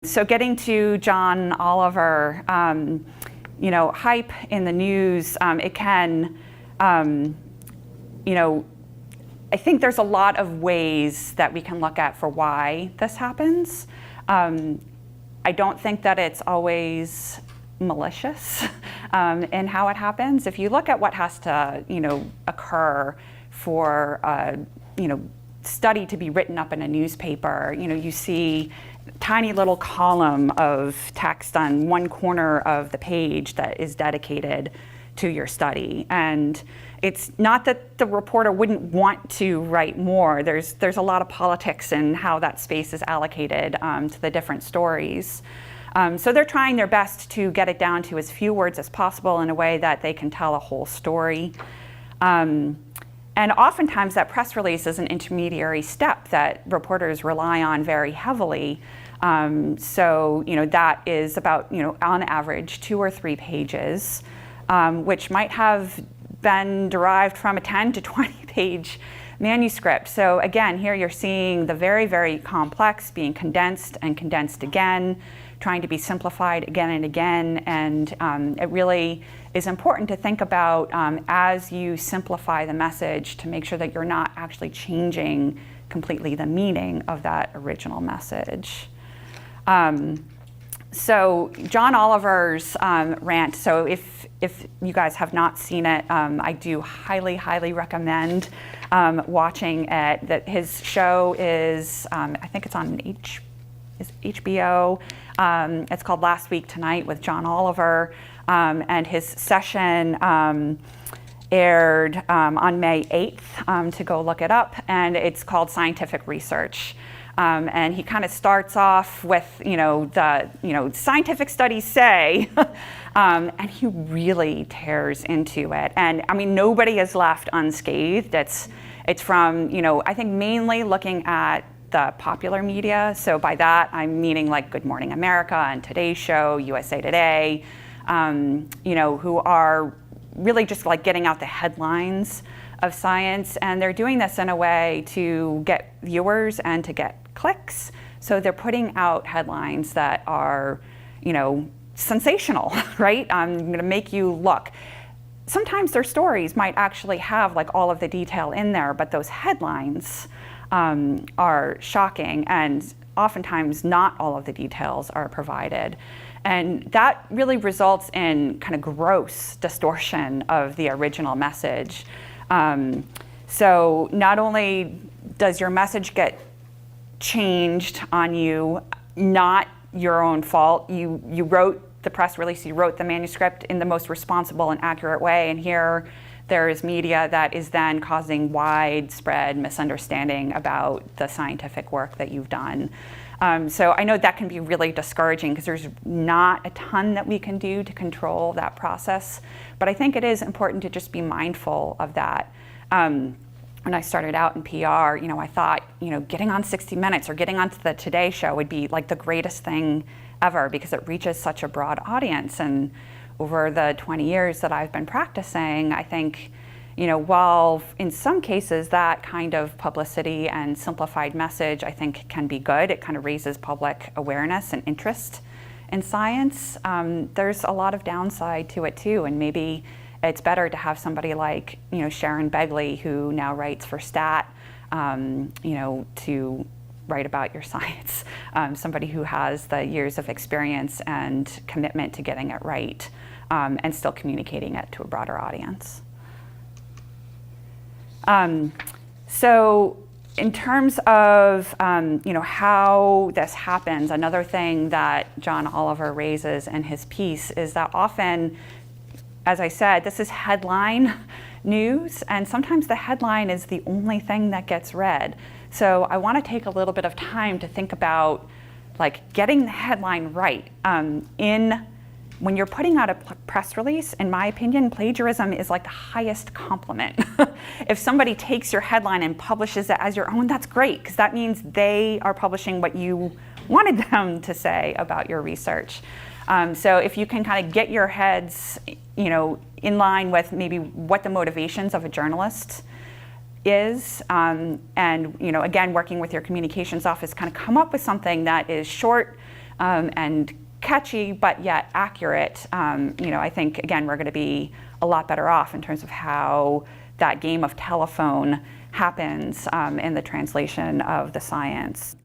So getting to John Oliver, hype in the news, it can, I think there's a lot of ways that we can look at for why this happens. I don't think that it's always malicious in how it happens. If you look at what has to, occur for study to be written up in a newspaper, you see tiny little column of text on one corner of the page that is dedicated to your study. And it's not that the reporter wouldn't want to write more. There's a lot of politics in how that space is allocated to the different stories. So they're trying their best to get it down to as few words as possible in a way that they can tell a whole story. And oftentimes that press release is an intermediary step that reporters rely on very heavily. So that is about, on average, 2 or 3 pages, which might have been derived from a 10 to 20 page manuscript. So again, here you're seeing the very, very complex being condensed and condensed again, trying to be simplified again and again. And it really is important to think about as you simplify the message to make sure that you're not actually changing completely the meaning of that original message. So John Oliver's rant, so if you guys have not seen it, I do highly, highly recommend watching it. That his show is, I think it's on HBO. It's called Last Week Tonight with John Oliver, and his session aired on May 8th, to go look it up, and it's called Scientific Research. And he kind of starts off with, scientific studies say, and he really tears into it. And I mean, nobody is left unscathed. It's from, I think mainly looking at the popular media. So by that, I'm meaning like Good Morning America and Today's Show, USA Today, who are really just like getting out the headlines of science. And they're doing this in a way to get viewers and to get clicks. So they're putting out headlines that are, sensational, right? I'm going to make you look. Sometimes their stories might actually have like all of the detail in there, but those headlines are shocking, and oftentimes not all of the details are provided. And that really results in kind of gross distortion of the original message. So not only does your message get changed on you, not your own fault. You wrote the press release, you wrote the manuscript in the most responsible and accurate way, and here there is media that is then causing widespread misunderstanding about the scientific work that you've done. So I know that can be really discouraging because there's not a ton that we can do to control that process, but I think it is important to just be mindful of that. When I started out in PR, I thought, getting on 60 Minutes or getting onto the Today Show would be like the greatest thing ever because it reaches such a broad audience. And over the 20 years that I've been practicing, I think, while in some cases that kind of publicity and simplified message, I think can be good, it kind of raises public awareness and interest in science, there's a lot of downside to it too. And maybe it's better to have somebody like, Sharon Begley, who now writes for Stat, to write about your science. Somebody who has the years of experience and commitment to getting it right, and still communicating it to a broader audience. So in terms of, how this happens, another thing that John Oliver raises in his piece is that often, as I said, this is headline news, and sometimes the headline is the only thing that gets read. So I want to take a little bit of time to think about getting the headline right. When you're putting out a press release, in my opinion, plagiarism is like the highest compliment. If somebody takes your headline and publishes it as your own, that's great, because that means they are publishing what you wanted them to say about your research. So if you can kind of get your heads, in line with maybe what the motivations of a journalist is, and again, working with your communications office, kind of come up with something that is short, and catchy, but yet accurate, I think, again, we're going to be a lot better off in terms of how that game of telephone happens in the translation of the science.